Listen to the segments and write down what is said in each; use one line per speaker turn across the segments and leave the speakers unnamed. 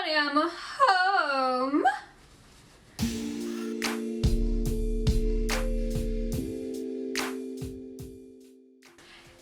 I am home.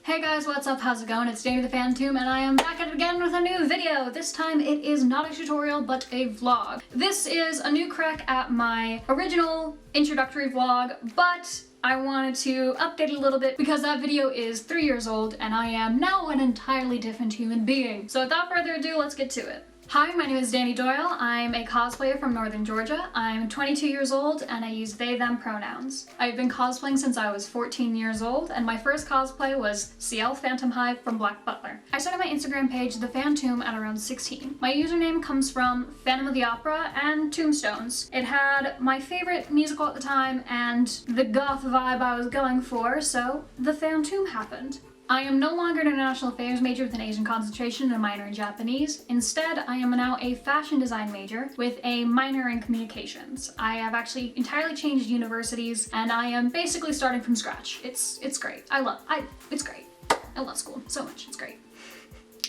Hey guys, what's up? How's it going? It's Danny the Phantom, and I am back at it again with a new video. This time it is not a tutorial, but a vlog. This is a new crack at my original introductory vlog, but I wanted to update it a little bit because that video is 3 years old and I am now an entirely different human being. So without further ado, let's get to it. Hi, my name is Danny Doyle. I'm a cosplayer from Northern Georgia. I'm 22 years old and I use they, them pronouns. I've been cosplaying since I was 14 years old, and my first cosplay was CL Phantom Hive from Black Butler. I started my Instagram page, The Phantom, at around 16. My username comes from Phantom of the Opera and Tombstones. It had my favorite musical at the time and the goth vibe I was going for, so The Phantom happened. I am no longer an international affairs major with an Asian concentration and a minor in Japanese. Instead, I am now a fashion design major with a minor in communications. I have actually entirely changed universities and I am basically starting from scratch. It's great. It's great. I love school so much. It's great.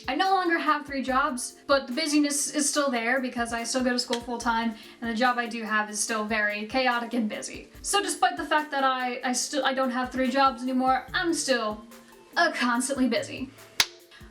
I no longer have 3 jobs, but the busyness is still there because I still go to school full time and the job I do have is still very chaotic and busy. So despite the fact that I don't have 3 jobs anymore, I'm still constantly busy.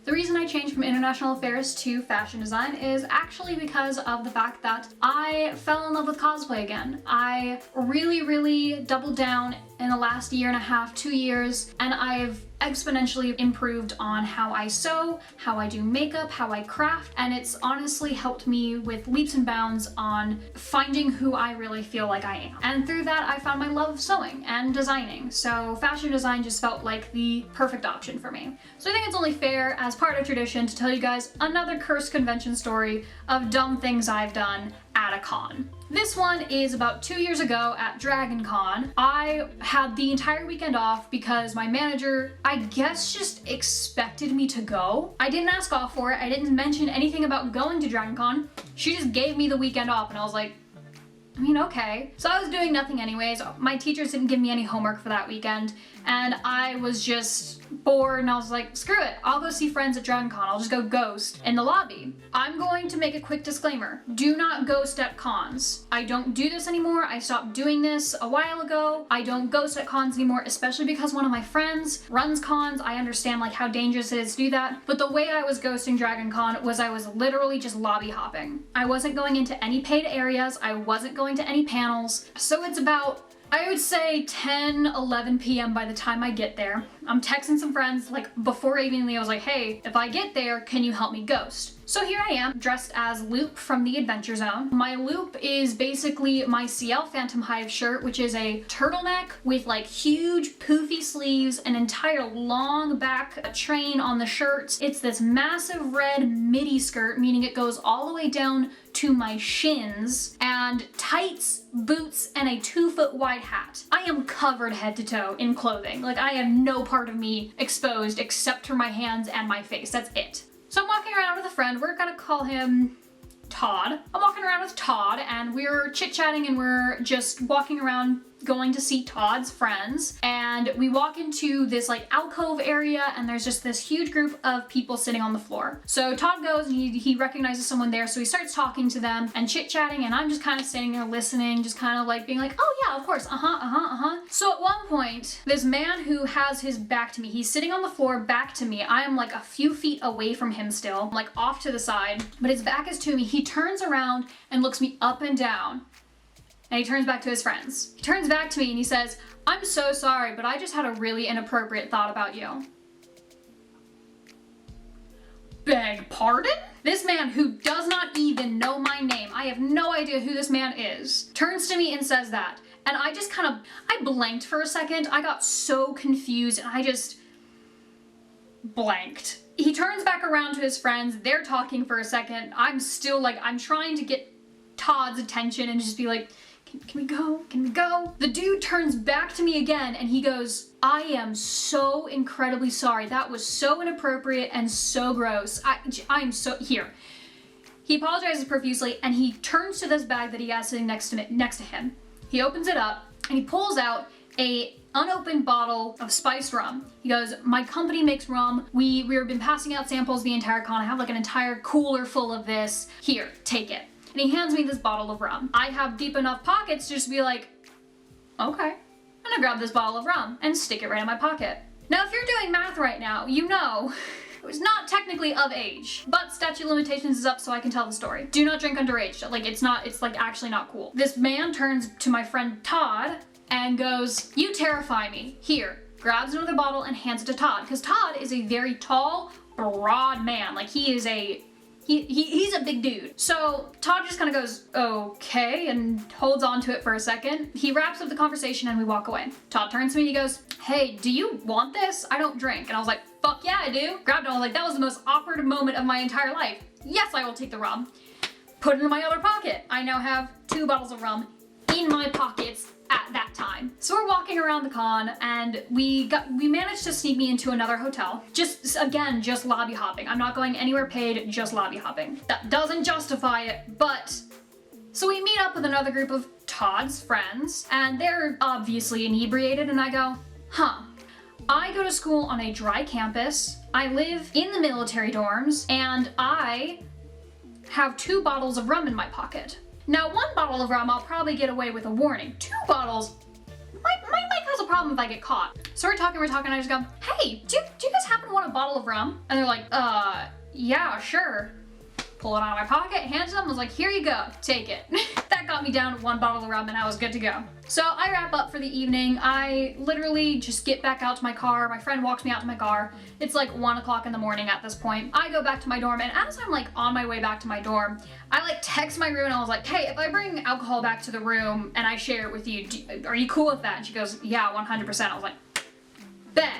The reason I changed from international affairs to fashion design is actually because of the fact that I fell in love with cosplay again. I really doubled down in the last year and a half, 2 years, and I've exponentially improved on how I sew, how I do makeup, how I craft, and it's honestly helped me with leaps and bounds on finding who I really feel like I am. And through that, I found my love of sewing and designing, so fashion design just felt like the perfect option for me. So I think it's only fair, as part of tradition, to tell you guys another cursed convention story of dumb things I've done at a con. This one is about 2 years ago at Dragon Con. I had the entire weekend off because my manager, I guess, just expected me to go. I didn't ask off for it. I didn't mention anything about going to Dragon Con. She just gave me the weekend off and I was like, I mean, okay. So I was doing nothing anyways. My teachers didn't give me any homework for that weekend and I was just bored and I was like, screw it, I'll go see friends at Dragon Con. I'll just go ghost in the lobby. I'm going to make a quick disclaimer. Do not ghost at cons. I don't do this anymore. I stopped doing this a while ago. I don't ghost at cons anymore, especially because one of my friends runs cons. I understand like how dangerous it is to do that. But the way I was ghosting Dragon Con was I was literally just lobby hopping. I wasn't going into any paid areas. I wasn't going to any panels. So it's about, I would say 10, 11 p.m. by the time I get there. I'm texting some friends like before evening. I was like, hey, if I get there, can you help me ghost? So here I am, dressed as Loop from the Adventure Zone. My Loop is basically my CL Phantom Hive shirt, which is a turtleneck with like huge poofy sleeves, an entire long back train on the shirt. It's this massive red midi skirt, meaning it goes all the way down to my shins, and tights, boots, and a 2-foot wide hat. I am covered head to toe in clothing. Like I have no part of me exposed except for my hands and my face. That's it. So I'm walking around with a friend. We're gonna call him Todd. I'm walking around with Todd and we're chit-chatting and we're just walking around going to see Todd's friends, and we walk into this like alcove area and there's just this huge group of people sitting on the floor. So Todd goes and he recognizes someone there, so he starts talking to them and chit-chatting, and I'm just kind of sitting there listening, just kind of like being like, oh yeah, of course, So at one point, this man who has his back to me, he's sitting on the floor back to me. I am like a few feet away from him still, like off to the side, but his back is to me. He turns around and looks me up and down. And he turns back to his friends. He turns back to me and he says, I'm so sorry, but I just had a really inappropriate thought about you. Beg pardon? This man who does not even know my name, I have no idea who this man is, turns to me and says that. And I just I blanked for a second. I got so confused and I just blanked. He turns back around to his friends. They're talking for a second. I'm still like, I'm trying to get Todd's attention and just be like, can we go? Can we go? The dude turns back to me again and he goes, I am so incredibly sorry. That was so inappropriate and so gross. I'm so, here. He apologizes profusely and he turns to this bag that he has sitting next to him. He opens it up and he pulls out a unopened bottle of spiced rum. He goes, my company makes rum. We've been passing out samples the entire con. I have like an entire cooler full of this. Here, take it. And he hands me this bottle of rum. I have deep enough pockets to just be like, okay. I'm gonna grab this bottle of rum and stick it right in my pocket. Now, if you're doing math right now, you know it was not technically of age, but statute of limitations is up so I can tell the story. Do not drink underage. Like, it's like actually not cool. This man turns to my friend Todd and goes, you terrify me. Here, grabs another bottle and hands it to Todd, because Todd is a very tall, broad man. Like, he's a big dude. So Todd just kind of goes, okay, and holds on to it for a second. He wraps up the conversation and we walk away. Todd turns to me and he goes, hey, do you want this? I don't drink. And I was like, fuck yeah, I do. Grabbed it. I was like, that was the most awkward moment of my entire life. Yes, I will take the rum. Put it in my other pocket. I now have 2 bottles of rum in my pockets at that time. So we're walking around the con and we managed to sneak me into another hotel. Just lobby hopping. I'm not going anywhere paid, just lobby hopping. That doesn't justify it, but so we meet up with another group of Todd's friends and they're obviously inebriated and I go, huh. I go to school on a dry campus. I live in the military dorms and I have 2 bottles of rum in my pocket. Now, 1 bottle of rum, I'll probably get away with a warning. 2 bottles might cause a problem if I get caught. So we're talking, and I just go, hey, do you guys happen to want a bottle of rum? And they're like, yeah, sure. Pull it out of my pocket, hand it to them, I was like, here you go, take it. That got me down to 1 bottle of rum and I was good to go. So I wrap up for the evening. I literally just get back out to my car. My friend walks me out to my car. It's like 1 o'clock in the morning at this point. I go back to my dorm and as I'm like on my way back to my dorm, I like text my room and I was like, hey, if I bring alcohol back to the room and I share it with you, are you cool with that? And she goes, yeah, 100%. I was like, bet,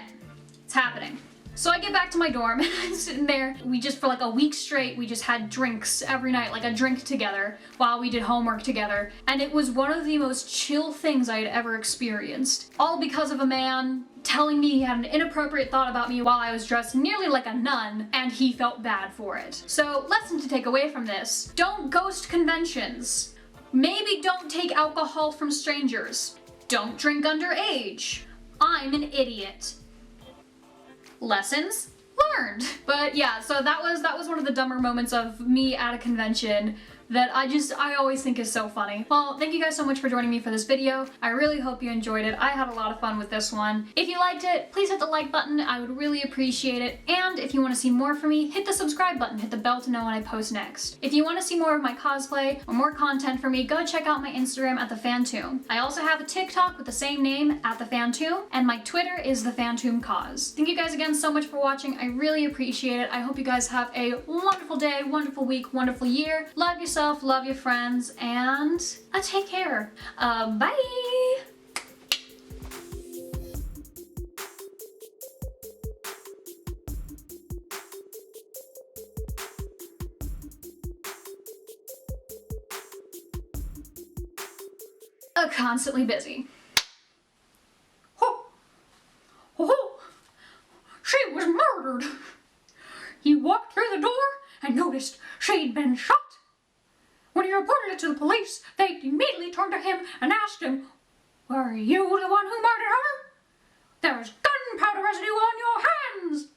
it's happening. So I get back to my dorm and I'm sitting there. We just, for like a week straight, we just had drinks every night, like a drink together while we did homework together. And it was one of the most chill things I had ever experienced. All because of a man telling me he had an inappropriate thought about me while I was dressed nearly like a nun and he felt bad for it. So, lesson to take away from this, don't ghost conventions. Maybe don't take alcohol from strangers. Don't drink underage. I'm an idiot. Lessons learned. But yeah, so that was one of the dumber moments of me at a convention that I always think is so funny. Well, thank you guys so much for joining me for this video. I really hope you enjoyed it. I had a lot of fun with this one. If you liked it, please hit the like button. I would really appreciate it. And if you want to see more from me, hit the subscribe button. Hit the bell to know when I post next. If you want to see more of my cosplay or more content from me, go check out my Instagram at TheFanToom. I also have a TikTok with the same name, at TheFanToom, and my Twitter is TheFanToomCause. Thank you guys again so much for watching. I really appreciate it. I hope you guys have a wonderful day, wonderful week, wonderful year. Love yourself, love your friends, and take care. Bye! Constantly busy. She was murdered. He walked through the door and noticed she'd been shot. When he reported it to the police, they immediately turned to him and asked him, were you the one who murdered her? There's gunpowder residue on your hands.